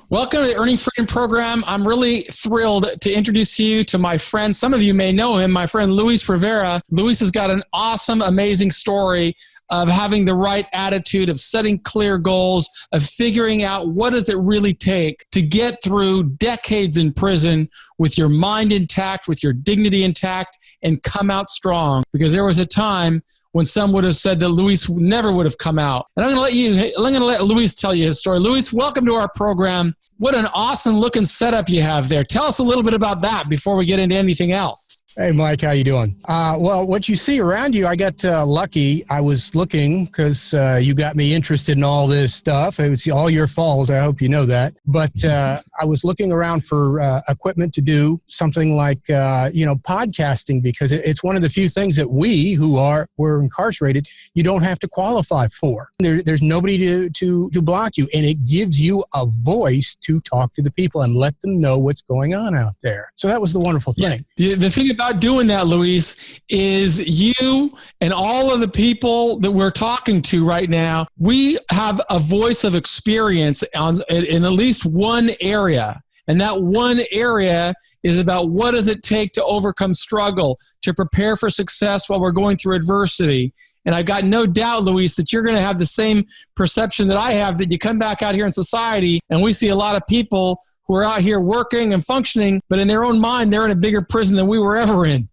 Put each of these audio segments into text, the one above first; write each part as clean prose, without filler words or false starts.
Welcome to the Earning Freedom Program. I'm really thrilled to introduce you to my friend. Some of you may know him, my friend Luis Rivera. Luis has got an awesome, amazing story of having the right attitude, of setting clear goals, of figuring out what does it really take to get through decades in prison with your mind intact, with your dignity intact, and come out strong. Because there was a time when some would have said that Luis never would have come out. And I'm going to let Luis tell you his story. Luis, welcome to our program. What an awesome looking setup you have there. Tell us a little bit about that before we get into anything else. Hey, Mike, how you doing? Well, what you see around you, I got lucky. I was looking because you got me interested in all this stuff. It was all your fault. I hope you know that. But I was looking around for equipment to do something like, podcasting, because it's one of the few things that we're incarcerated, you don't have to qualify for. There's nobody to block you, and it gives you a voice to talk to the people and let them know what's going on out there. So that was the wonderful thing. Yeah. The thing about doing that, Luis, is you and all of the people that we're talking to right now, we have a voice of experience in at least one area. And that one area is about what does it take to overcome struggle, to prepare for success while we're going through adversity. And I've got no doubt, Luis, that you're going to have the same perception that I have, that you come back out here in society and we see a lot of people who are out here working and functioning, but in their own mind, they're in a bigger prison than we were ever in.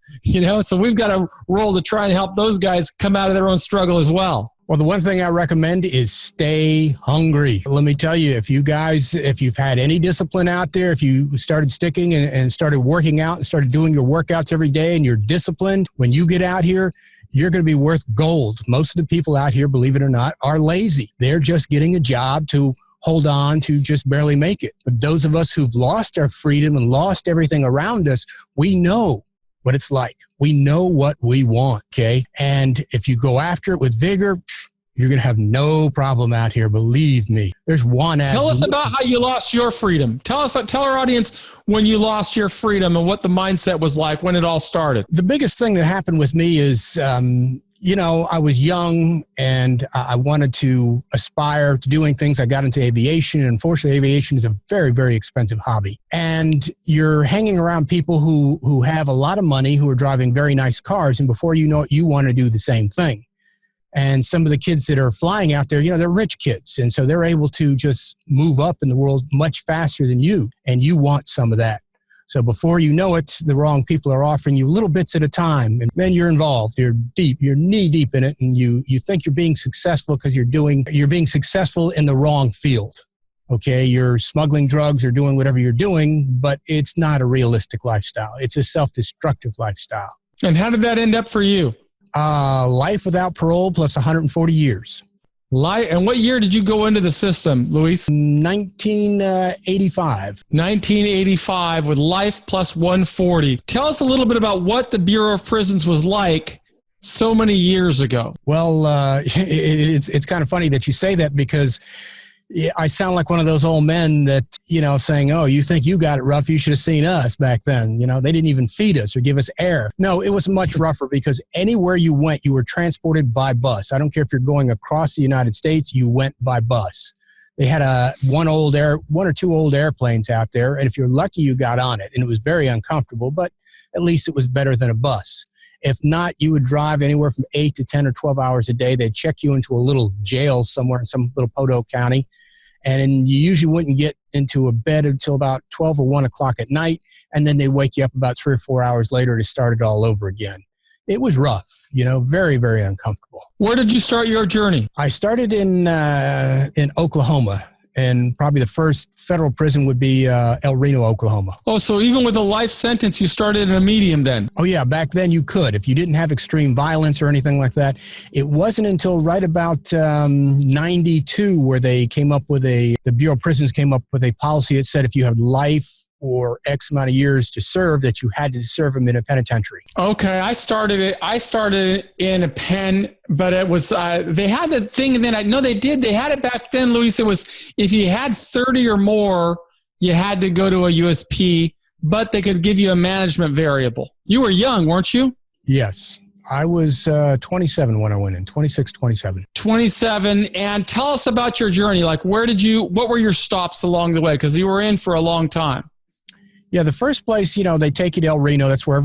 So we've got a role to try and help those guys come out of their own struggle as well. Well, the one thing I recommend is stay hungry. Let me tell you, if you've had any discipline out there, if you started sticking and started working out and started doing your workouts every day and you're disciplined, when you get out here, you're going to be worth gold. Most of the people out here, believe it or not, are lazy. They're just getting a job to hold on to just barely make it. But those of us who've lost our freedom and lost everything around us, we know what it's like. We know what we want, okay? And if you go after it with vigor, you're going to have no problem out here. Believe me. There's one. Tell us about how you lost your freedom. Tell our audience when you lost your freedom and what the mindset was like when it all started. The biggest thing that happened with me is, I was young and I wanted to aspire to doing things. I got into aviation, and unfortunately, aviation is a very, very expensive hobby. And you're hanging around people who have a lot of money, who are driving very nice cars, and before you know it, you want to do the same thing. And some of the kids that are flying out there, they're rich kids, and so they're able to just move up in the world much faster than you, and you want some of that. So before you know it, the wrong people are offering you little bits at a time, and then you're involved. You're knee deep in it, and you think you're being successful because you're being successful in the wrong field. Okay, you're smuggling drugs or doing whatever you're doing, but it's not a realistic lifestyle. It's a self-destructive lifestyle. And how did that end up for you? Life without parole plus 140 years. And what year did you go into the system, Luis? 1985. 1985 with life plus 140. Tell us a little bit about what the Bureau of Prisons was like so many years ago. Well, it's kind of funny that you say that, because I sound like one of those old men that, saying, oh, you think you got it rough, you should have seen us back then. They didn't even feed us or give us air. No, it was much rougher, because anywhere you went, you were transported by bus. I don't care if you're going across the United States, you went by bus. They had one or two old airplanes out there, and if you're lucky, you got on it. And it was very uncomfortable, but at least it was better than a bus. If not, you would drive anywhere from 8 to 10 or 12 hours a day. They'd check you into a little jail somewhere in some little Podo County. And you usually wouldn't get into a bed until about 12 or 1 o'clock at night. And then they wake you up about 3 or 4 hours later to start it all over again. It was rough, very, very uncomfortable. Where did you start your journey? I started in Oklahoma. And probably the first federal prison would be El Reno, Oklahoma. Oh, so even with a life sentence, you started in a medium then? Oh, yeah. Back then you could. If you didn't have extreme violence or anything like that. It wasn't until right about 92 where they came up with the Bureau of Prisons came up with a policy that said if you had life or X amount of years to serve, that you had to serve them in a penitentiary. Okay, I started in a pen, but it was, they had the thing then, they had it back then, Luis. It was, if you had 30 or more, you had to go to a USP, but they could give you a management variable. You were young, weren't you? Yes. I was 27 when I went in, 26, 27. 27. And tell us about your journey. Like, what were your stops along the way? Because you were in for a long time. Yeah, the first place, they take you to El Reno. That's where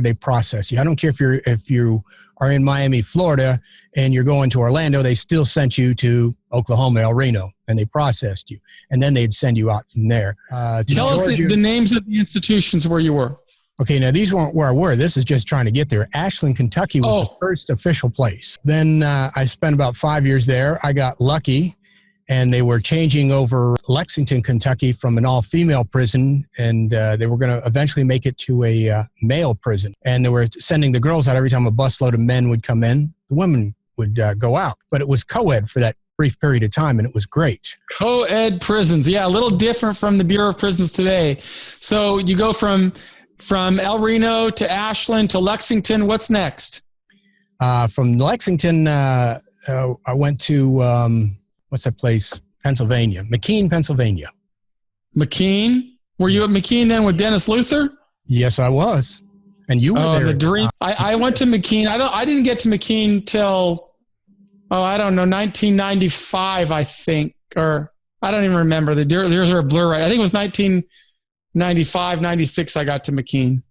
they process you. I don't care if you are in Miami, Florida, and you're going to Orlando, they still sent you to Oklahoma, El Reno, and they processed you. And then they'd send you out from there. Tell us the names of the institutions where you were. Okay, now these weren't where I were. This is just trying to get there. Ashland, Kentucky was the first official place. Then I spent about 5 years there. I got lucky, and they were changing over Lexington, Kentucky from an all-female prison, and they were going to eventually make it to a male prison. And they were sending the girls out every time a busload of men would come in. The women would go out. But it was co-ed for that brief period of time, and it was great. Co-ed prisons. Yeah, a little different from the Bureau of Prisons today. So you go from El Reno to Ashland to Lexington. What's next? From Lexington, I went to, what's that place? Pennsylvania. McKean, Pennsylvania. McKean? Were you at McKean then with Dennis Luther? Yes, I was. And you were there. The dream. I went to McKean. I didn't get to McKean till, I don't know, 1995, I think. Or I don't even remember. The years are a blur, right? I think it was 1995, 96 I got to McKean.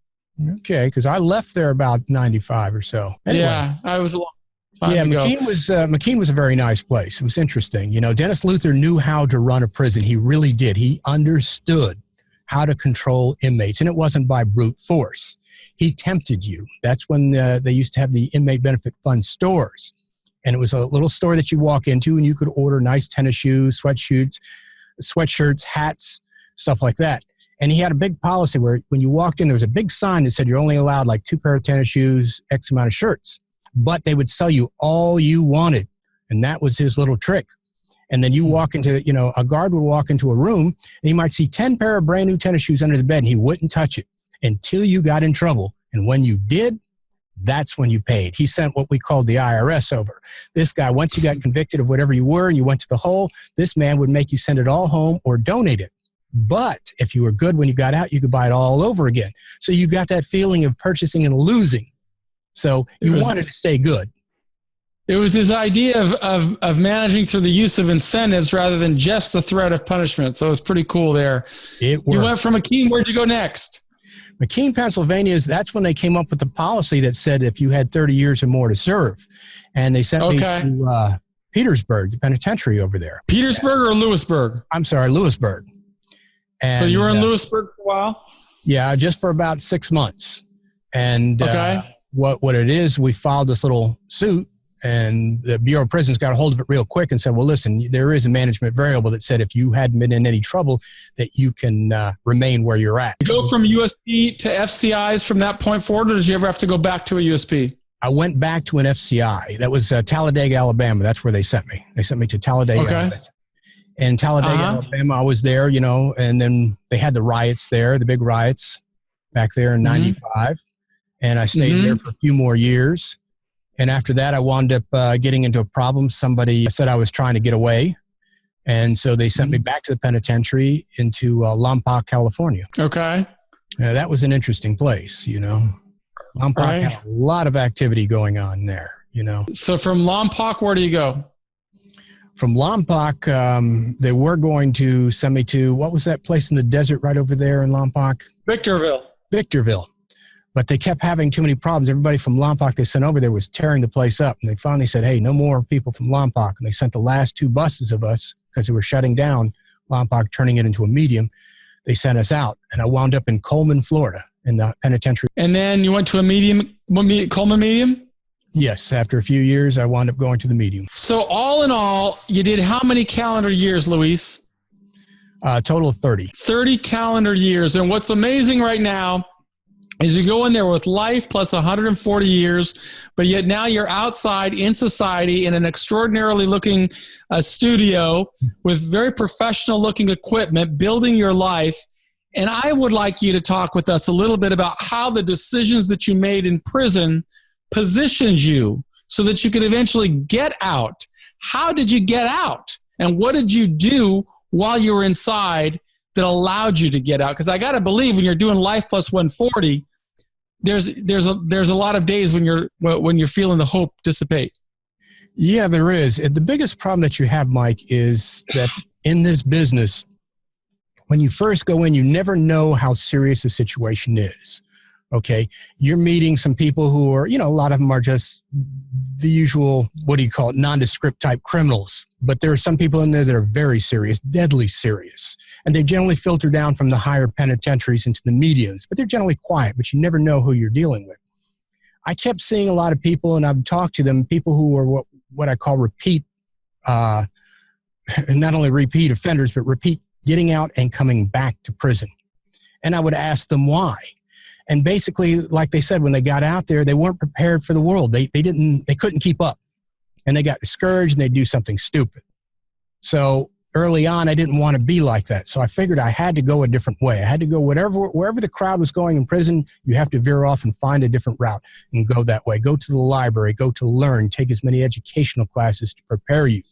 Okay, because I left there about 95 or so. Anyway. Yeah, I was a long time ago. McKean was a very nice place. It was interesting. Dennis Luther knew how to run a prison. He really did. He understood how to control inmates, and it wasn't by brute force. He tempted you. That's when they used to have the inmate benefit fund stores. And it was a little store that you walk into, and you could order nice tennis shoes, sweatshirts, hats, stuff like that. And he had a big policy where when you walked in, there was a big sign that said you're only allowed like 2 pair of tennis shoes, X amount of shirts. But they would sell you all you wanted. And that was his little trick. And then you walk into, a guard would walk into a room, and he might see 10 pair of brand new tennis shoes under the bed, and he wouldn't touch it until you got in trouble. And when you did, that's when you paid. He sent what we called the IRS over. This guy, once you got convicted of whatever you were and you went to the hole, this man would make you send it all home or donate it. But if you were good when you got out, you could buy it all over again. So you got that feeling of purchasing and losing. So you wanted to stay good. It was this idea of managing through the use of incentives rather than just the threat of punishment. So it's pretty cool there. It worked. You went from McKean. Where'd you go next? McKean, Pennsylvania, that's when they came up with the policy that said if you had 30 years or more to serve. And they sent me to Petersburg, the penitentiary over there. Petersburg or Lewisburg? I'm sorry, Lewisburg. And, so you were in Lewisburg for a while? Yeah, just for about 6 months. And what it is, we filed this little suit, and the Bureau of Prisons got a hold of it real quick and said, well, listen, there is a management variable that said if you hadn't been in any trouble, that you can remain where you're at. Did you go from USP to FCIs from that point forward, or did you ever have to go back to a USP? I went back to an FCI. That was Talladega, Alabama. That's where they sent me. They sent me to Talladega, Alabama. And Talladega, Alabama, I was there, and then they had the riots there, the big riots back there in 95. And I stayed there for a few more years. And after that, I wound up getting into a problem. Somebody said I was trying to get away. And so they sent me back to the penitentiary into Lompoc, California. Okay. That was an interesting place, Lompoc had a lot of activity going on there, So from Lompoc, where do you go? From Lompoc, they were going to send me to, what was that place in the desert right over there in Lompoc? Victorville. But they kept having too many problems. Everybody from Lompoc they sent over there was tearing the place up. And they finally said, hey, no more people from Lompoc. And they sent the last 2 buses of us, because they were shutting down Lompoc, turning it into a medium. They sent us out. And I wound up in Coleman, Florida, in the penitentiary. And then you went to a Coleman medium? Yes. After a few years, I wound up going to the medium. So all in all, you did how many calendar years, Luis? Total of 30. 30 calendar years. And what's amazing right now is you go in there with life plus 140 years, but yet now you're outside in society in an extraordinarily looking studio with very professional looking equipment, building your life. And I would like you to talk with us a little bit about how the decisions that you made in prison positioned you so that you could eventually get out. How did you get out? And what did you do while you were inside that allowed you to get out? Because I got to believe when you're doing life plus 140, there's a lot of days when you're feeling the hope dissipate. Yeah, there is. The biggest problem that you have, Mike, is that in this business, when you first go in, you never know how serious the situation is. Okay. You're meeting some people who are, a lot of them are just the usual, nondescript type criminals. But there are some people in there that are very serious, deadly serious. And they generally filter down from the higher penitentiaries into the mediums, but they're generally quiet, but you never know who you're dealing with. I kept seeing a lot of people, and I've talked to them, people who are what I call repeat, not only repeat offenders, but repeat getting out and coming back to prison. And I would ask them why. And basically, like they said, when they got out there, they weren't prepared for the world. They couldn't keep up. And they got discouraged and they do something stupid. So early on, I didn't want to be like that. So I figured I had to go a different way. I had to go wherever the crowd was going in prison, you have to veer off and find a different route and go that way. Go to the library, go to learn, take as many educational classes to prepare you.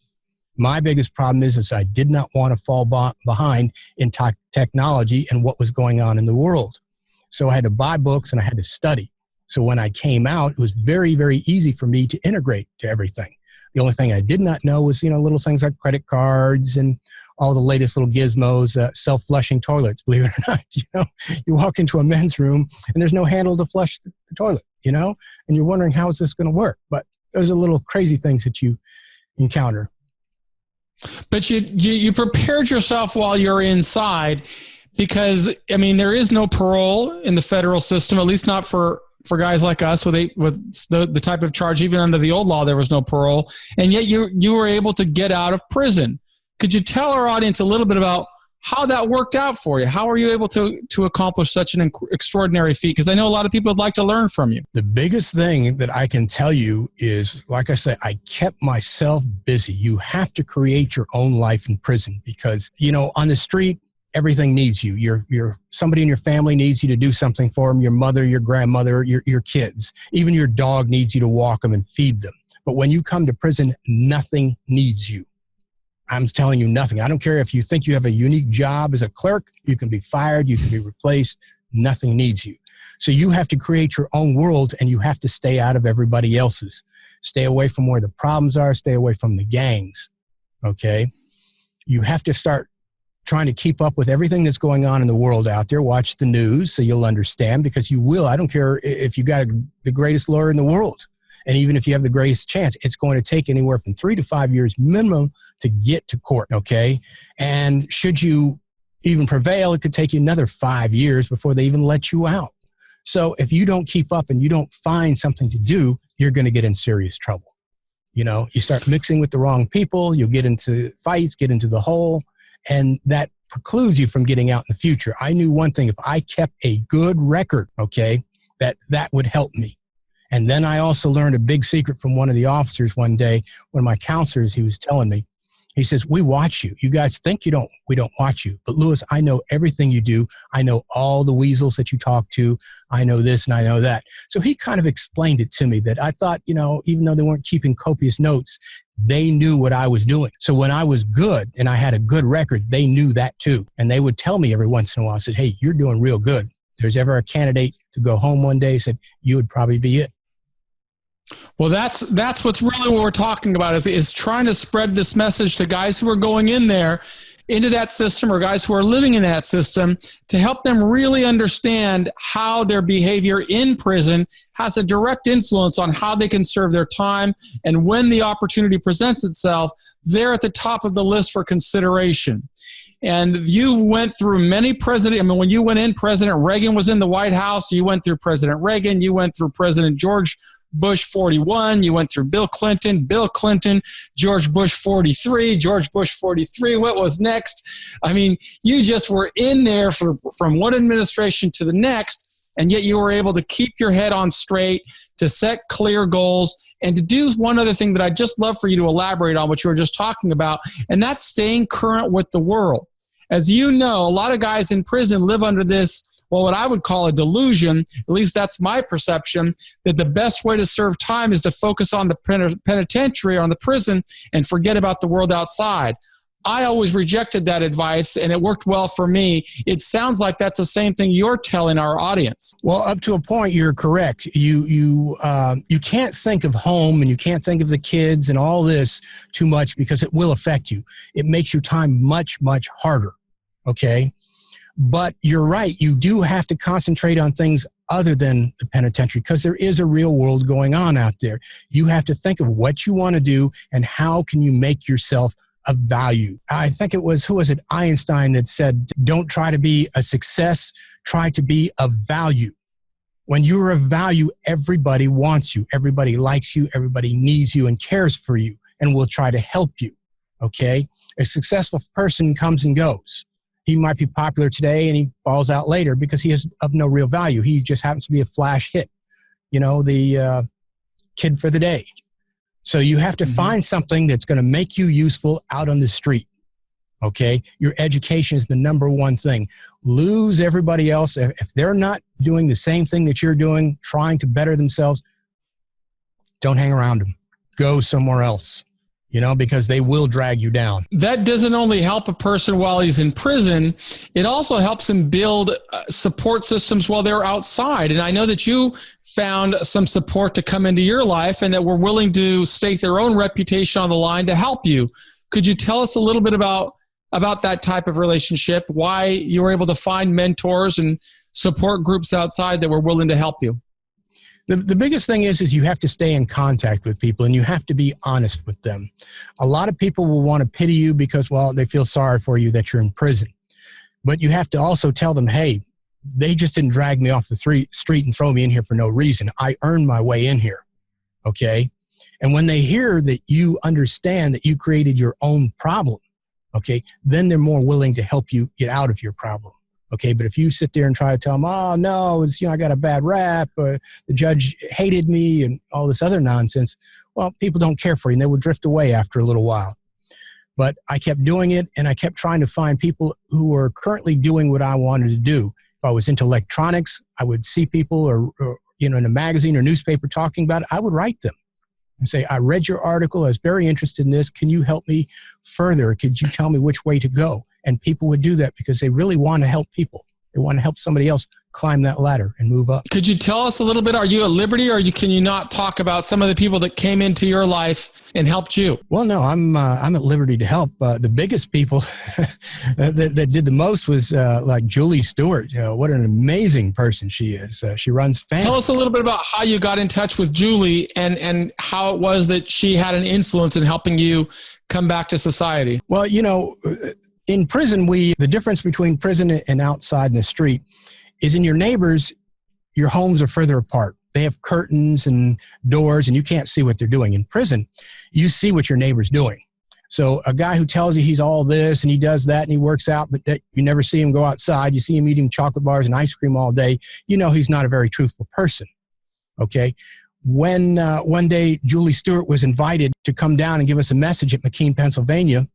My biggest problem is I did not want to fall behind in technology and what was going on in the world. So I had to buy books and I had to study. So when I came out, it was very, very easy for me to integrate to everything. The only thing I did not know was, little things like credit cards and all the latest little gizmos, self-flushing toilets, believe it or not. You walk into a men's room and there's no handle to flush the toilet, and you're wondering, how is this going to work? But those are little crazy things that you encounter. But you prepared yourself while you're inside because, there is no parole in the federal system, at least not for guys like us with the type of charge. Even under the old law, there was no parole. And yet you were able to get out of prison. Could you tell our audience a little bit about how that worked out for you? How were you able to accomplish such an extraordinary feat? Because I know a lot of people would like to learn from you. The biggest thing that I can tell you is, like I said, I kept myself busy. You have to create your own life in prison because, on the street, everything needs you. You're somebody in your family needs you to do something for them. Your mother, your grandmother, your kids, even your dog needs you to walk them and feed them. But when you come to prison, nothing needs you. I'm telling you nothing. I don't care if you think you have a unique job as a clerk, you can be fired, you can be replaced. Nothing needs you. So you have to create your own world and you have to stay out of everybody else's. Stay away from where the problems are, stay away from the gangs. Okay. You have to start trying to keep up with everything that's going on in the world out there. Watch the news so you'll understand, because you will. I don't care if you got the greatest lawyer in the world. And even if you have the greatest chance, it's going to take anywhere from 3 to 5 years minimum to get to court, okay? And should you even prevail, it could take you another 5 years before they even let you out. So if you don't keep up and you don't find something to do, you're going to get in serious trouble. You start mixing with the wrong people, you'll get into fights, get into the hole, and that precludes you from getting out in the future. I knew one thing: if I kept a good record, okay, that would help me. And then I also learned a big secret from one of the officers one day. One of my counselors, he was telling me, he says, "We watch you. You guys think we don't watch you. But Lewis, I know everything you do. I know all the weasels that you talk to. I know this and I know that." So he kind of explained it to me that I thought, even though they weren't keeping copious notes, they knew what I was doing. So when I was good and I had a good record, they knew that too. And they would tell me every once in a while, said, "Hey, you're doing real good. If there's ever a candidate to go home one day," said, "you would probably be it." Well, that's what's really what we're talking about is trying to spread this message to guys who are going in there into that system, or guys who are living in that system, to help them really understand how their behavior in prison has a direct influence on how they can serve their time. And when the opportunity presents itself, they're at the top of the list for consideration. And you went through many presidents. When you went in, President Reagan was in the White House. You went through President Reagan. You went through President George Bush 41, you went through Bill Clinton, George Bush 43, George Bush 43. What was next? You just were in there from one administration to the next, and yet you were able to keep your head on straight, to set clear goals, and to do one other thing that I'd just love for you to elaborate on, what you were just talking about, and that's staying current with the world. As you know, a lot of guys in prison live under this, what I would call a delusion, at least that's my perception, that the best way to serve time is to focus on the penitentiary or on the prison and forget about the world outside. I always rejected that advice and it worked well for me. It sounds like that's the same thing you're telling our audience. Well, up to a point, you're correct. You can't think of home and you can't think of the kids and all this too much because it will affect you. It makes your time much, much harder. Okay. But you're right. You do have to concentrate on things other than the penitentiary because there is a real world going on out there. You have to think of what you want to do and how can you make yourself of value. I think it was, who was it? Einstein that said, don't try to be a success, try to be of value. When you're of value, everybody wants you. Everybody likes you. Everybody needs you and cares for you and will try to help you. Okay. A successful person comes and goes. He might be popular today and he falls out later because he is of no real value. He just happens to be a flash hit, the kid for the day. So you have to find something that's going to make you useful out on the street. Okay. Your education is the number one thing. Lose everybody else. If they're not doing the same thing that you're doing, trying to better themselves, don't hang around them. Go somewhere else. Because they will drag you down. That doesn't only help a person while he's in prison, it also helps him build support systems while they're outside. And I know that you found some support to come into your life and that were willing to stake their own reputation on the line to help you. Could you tell us a little bit about that type of relationship, why you were able to find mentors and support groups outside that were willing to help you? The biggest thing is you have to stay in contact with people and you have to be honest with them. A lot of people will want to pity you because, well, they feel sorry for you that you're in prison. But you have to also tell them, hey, they just didn't drag me off the street and throw me in here for no reason. I earned my way in here. Okay. And when they hear that you understand that you created your own problem, okay, then they're more willing to help you get out of your problem. Okay, but if you sit there and try to tell them, oh, no, I got a bad rap, the judge hated me and all this other nonsense, well, people don't care for you and they will drift away after a little while. But I kept doing it and I kept trying to find people who were currently doing what I wanted to do. If I was into electronics, I would see people or in a magazine or newspaper talking about it, I would write them and say, I read your article, I was very interested in this, can you help me further? Could you tell me which way to go? And people would do that because they really want to help people. They want to help somebody else climb that ladder and move up. Could you tell us a little bit, are you at liberty or can you not talk about some of the people that came into your life and helped you? Well, no, I'm at liberty to help. The biggest people that did the most was like Julie Stewart. What an amazing person she is. She runs FAM. Tell us a little bit about how you got in touch with Julie and how it was that she had an influence in helping you come back to society. Well, in prison, the difference between prison and outside in the street is in your neighbors, your homes are further apart. They have curtains and doors and you can't see what they're doing. In prison, you see what your neighbor's doing. So a guy who tells you he's all this and he does that and he works out, but you never see him go outside. You see him eating chocolate bars and ice cream all day. He's not a very truthful person. Okay. When one day Julie Stewart was invited to come down and give us a message at McKean, Pennsylvania,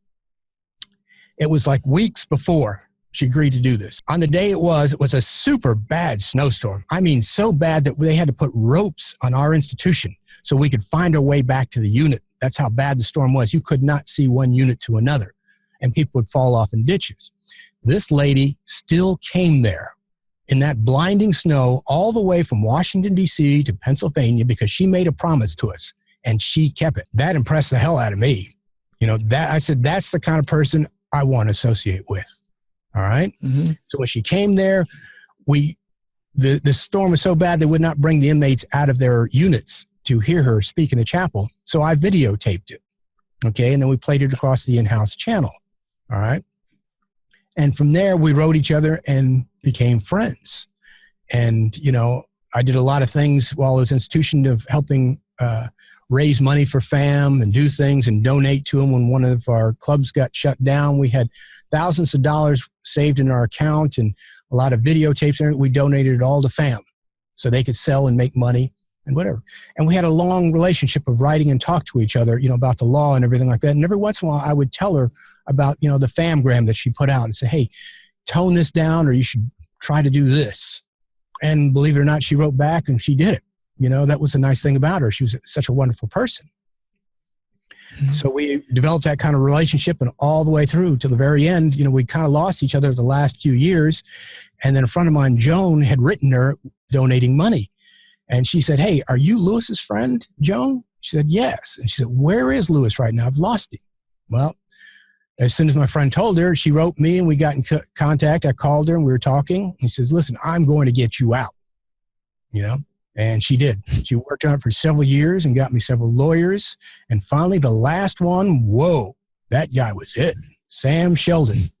it was like weeks before she agreed to do this. On the day it was a super bad snowstorm. I mean, so bad that they had to put ropes on our institution so we could find our way back to the unit. That's how bad the storm was. You could not see one unit to another, and people would fall off in ditches. This lady still came there in that blinding snow all the way from Washington, D.C. to Pennsylvania because she made a promise to us, and she kept it. That impressed the hell out of me. I said, that's the kind of person I want to associate with. All right. Mm-hmm. So when she came there, the storm was so bad they would not bring the inmates out of their units to hear her speak in the chapel. So I videotaped it. Okay. And then we played it across the in-house channel. All right. And from there, we wrote each other and became friends. And, I did a lot of things while I was in institution of helping raise money for FAM and do things and donate to them. When one of our clubs got shut down, we had thousands of dollars saved in our account and a lot of videotapes. And we donated it all to FAM so they could sell and make money and whatever. And we had a long relationship of writing and talk to each other, about the law and everything like that. And every once in a while I would tell her about, the FAMgram that she put out and say, hey, tone this down or you should try to do this. And believe it or not, she wrote back and she did it. That was the nice thing about her. She was such a wonderful person. So we developed that kind of relationship, and all the way through to the very end, we kind of lost each other the last few years. And then a friend of mine, Joan, had written her donating money. And she said, "Hey, are you Lewis's friend, Joan?" She said, "Yes." And she said, "Where is Lewis right now? I've lost him." Well, as soon as my friend told her, she wrote me and we got in contact. I called her and we were talking. He says, "Listen, I'm going to get you out." And she did. She worked on it for several years and got me several lawyers. And finally, the last one, whoa, that guy was it. Sam Sheldon.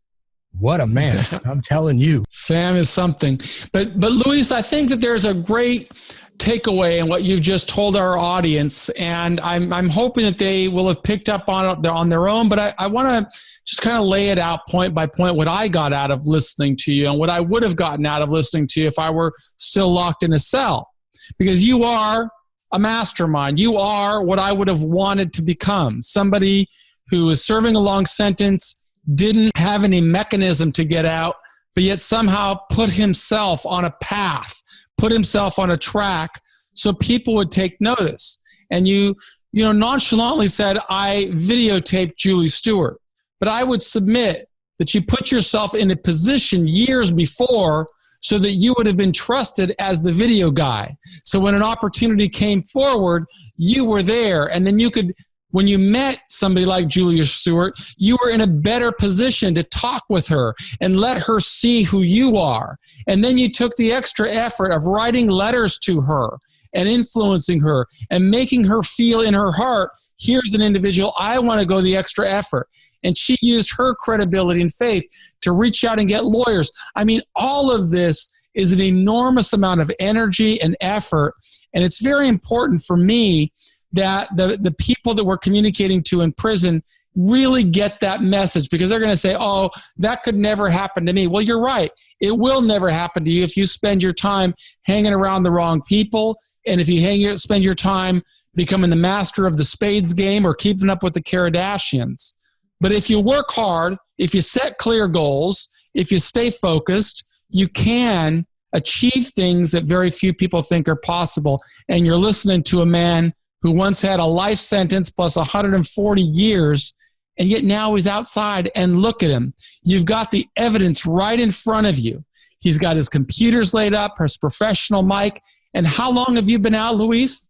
What a man. I'm telling you. Sam is something. But Luis, I think that there's a great takeaway in what you've just told our audience. And I'm hoping that they will have picked up on their own. But I want to just kind of lay it out point by point what I got out of listening to you and what I would have gotten out of listening to you if I were still locked in a cell. Because you are a mastermind. You are what I would have wanted to become. Somebody who is serving a long sentence, didn't have any mechanism to get out, but yet somehow put himself on a path, put himself on a track so people would take notice. And you nonchalantly said, "I videotaped Julie Stewart." But I would submit that you put yourself in a position years before so that you would have been trusted as the video guy. So when an opportunity came forward, you were there. And then you could, when you met somebody like Julia Stewart, you were in a better position to talk with her and let her see who you are. And then you took the extra effort of writing letters to her and influencing her and making her feel in her heart, here's an individual, I want to go the extra effort. And she used her credibility and faith to reach out and get lawyers. I mean, all of this is an enormous amount of energy and effort. And it's very important for me that the people that we're communicating to in prison really get that message, because they're going to say, "Oh, that could never happen to me." Well, you're right. It will never happen to you if you spend your time hanging around the wrong people. And if you spend your time becoming the master of the spades game or keeping up with the Kardashians. But if you work hard, if you set clear goals, if you stay focused, you can achieve things that very few people think are possible. And you're listening to a man who once had a life sentence plus 140 years, and yet now he's outside, and look at him. You've got the evidence right in front of you. He's got his computers laid up, his professional mic. And how long have you been out, Luis?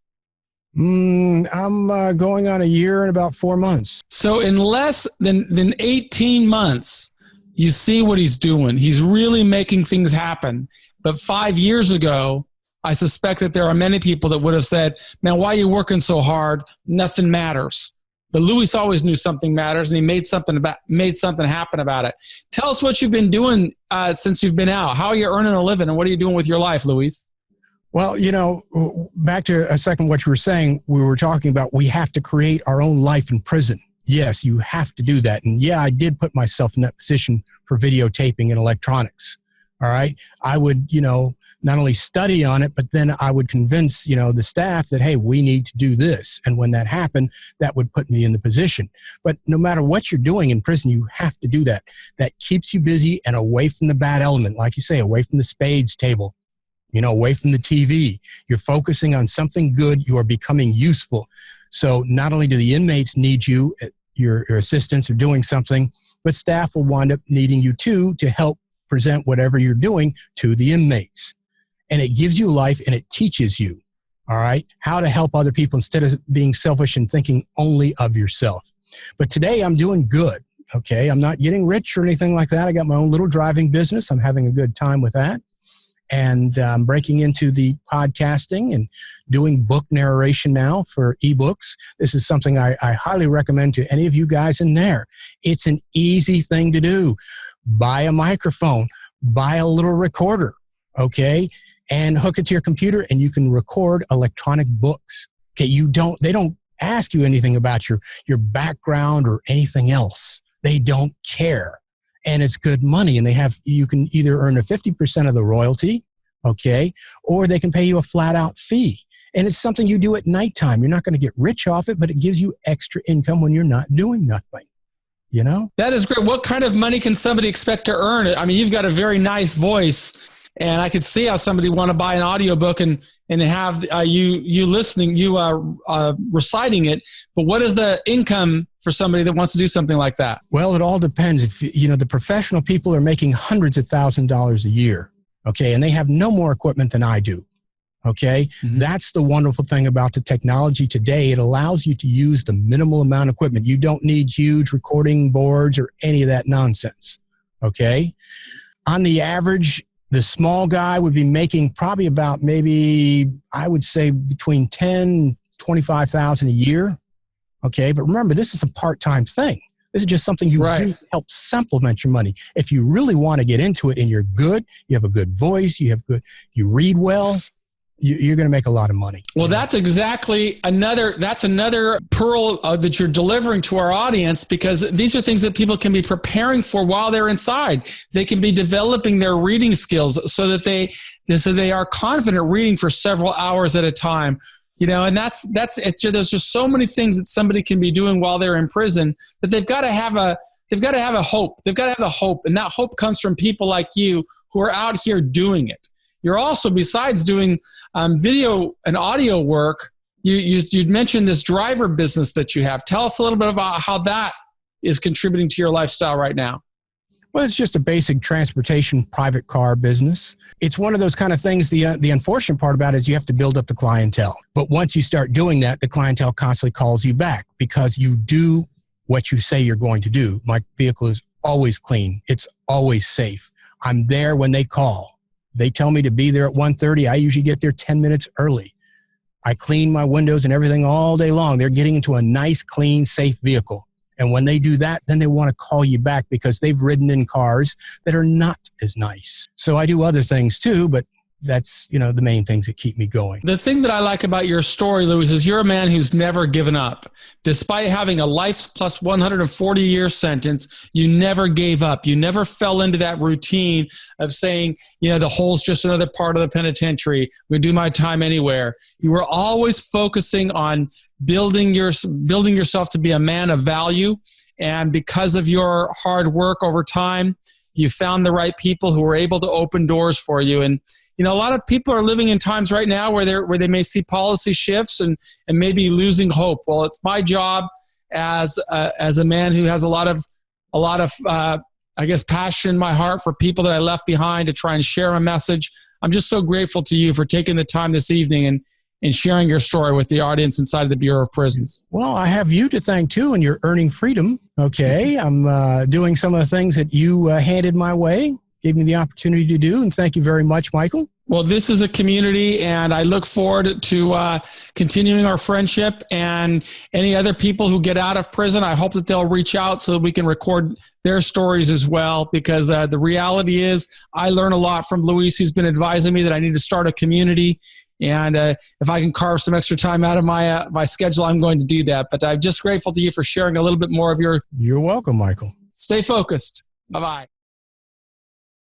I'm going on a year and about 4 months. So in less than 18 months, you see what he's doing. He's really making things happen. But 5 years ago, I suspect that there are many people that would have said, "Man, why are you working so hard? Nothing matters." But Luis always knew something matters, and he made something happen about it. Tell us what you've been doing since you've been out. How are you earning a living, and what are you doing with your life, Luis? Well, back to a second what you were saying, we were talking about we have to create our own life in prison. Yes, you have to do that. And yeah, I did put myself in that position for videotaping and electronics. All right. I would, not only study on it, but then I would convince, the staff that, hey, we need to do this. And when that happened, that would put me in the position. But no matter what you're doing in prison, you have to do that. That keeps you busy and away from the bad element. Like you say, away from the spades table. Away from the TV. You're focusing on something good. You are becoming useful. So not only do the inmates need you, your assistants are doing something, but staff will wind up needing you too to help present whatever you're doing to the inmates. And it gives you life, and it teaches you, all right, how to help other people instead of being selfish and thinking only of yourself. But today I'm doing good, okay? I'm not getting rich or anything like that. I got my own little driving business. I'm having a good time with that. And I'm breaking into the podcasting and doing book narration now for ebooks. This is something I highly recommend to any of you guys in there. It's an easy thing to do. Buy a microphone, buy a little recorder, okay, and hook it to your computer, and you can record electronic books. Okay, they don't ask you anything about your background or anything else. They don't care. And it's good money, and you can either earn a 50% of the royalty, okay, or they can pay you a flat out fee. And it's something you do at nighttime. You're not going to get rich off it, but it gives you extra income when you're not doing nothing. That is great. What kind of money can somebody expect to earn? I mean, you've got a very nice voice, and I could see how somebody want to buy an audiobook and and have you listening, you reciting it. But what is the income for somebody that wants to do something like that? Well, it all depends. If the professional people are making hundreds of $1,000s a year, okay, and they have no more equipment than I do. Okay, that's the wonderful thing about the technology today. It allows you to use the minimal amount of equipment. You don't need huge recording boards or any of that nonsense. Okay, on the average, the small guy would be making probably about maybe, I would say, between $10,000 and $25,000 a year. Okay, but remember, this is a part-time thing. This is just something you do to help supplement your money. If you really want to get into it and you're good, you have a good voice, you read well, you're going to make a lot of money. Well, that's exactly another pearl that you're delivering to our audience, because these are things that people can be preparing for while they're inside. They can be developing their reading skills so that they are confident reading for several hours at a time. And there's just so many things that somebody can be doing while they're in prison, but they've got to have a hope. They've got to have a hope. And that hope comes from people like you who are out here doing it. You're also, besides doing video and audio work, you'd mentioned this driver business that you have. Tell us a little bit about how that is contributing to your lifestyle right now. Well, it's just a basic transportation private car business. It's one of those kind of things. The unfortunate part about it is you have to build up the clientele. But once you start doing that, the clientele constantly calls you back because you do what you say you're going to do. My vehicle is always clean. It's always safe. I'm there when they call. They tell me to be there at 1:30. I usually get there 10 minutes early. I clean my windows and everything all day long. They're getting into a nice, clean, safe vehicle. And when they do that, then they want to call you back because they've ridden in cars that are not as nice. So I do other things too, but that's, the main things that keep me going. The thing that I like about your story, Luis, is you're a man who's never given up. Despite having a life plus 140-year sentence, you never gave up. You never fell into that routine of saying, the hole's just another part of the penitentiary. We do my time anywhere. You were always focusing on building yourself to be a man of value. And because of your hard work over time, you found the right people who were able to open doors for you. And a lot of people are living in times right now where they may see policy shifts and maybe losing hope. Well, it's my job as a man who has a lot of passion in my heart for people that I left behind to try and share a message. I'm just so grateful to you for taking the time this evening and sharing your story with the audience inside of the Bureau of Prisons. Well, I have you to thank too, and you're earning freedom. Okay, I'm doing some of the things that you handed my way, gave me the opportunity to do, and thank you very much, Michael. Well, this is a community, and I look forward to continuing our friendship. And any other people who get out of prison, I hope that they'll reach out so that we can record their stories as well, because the reality is I learn a lot from Luis. He's been advising me that I need to start a community. And if I can carve some extra time out of my schedule, I'm going to do that. But I'm just grateful to you for sharing a little bit more of your... You're welcome, Michael. Stay focused. Bye-bye.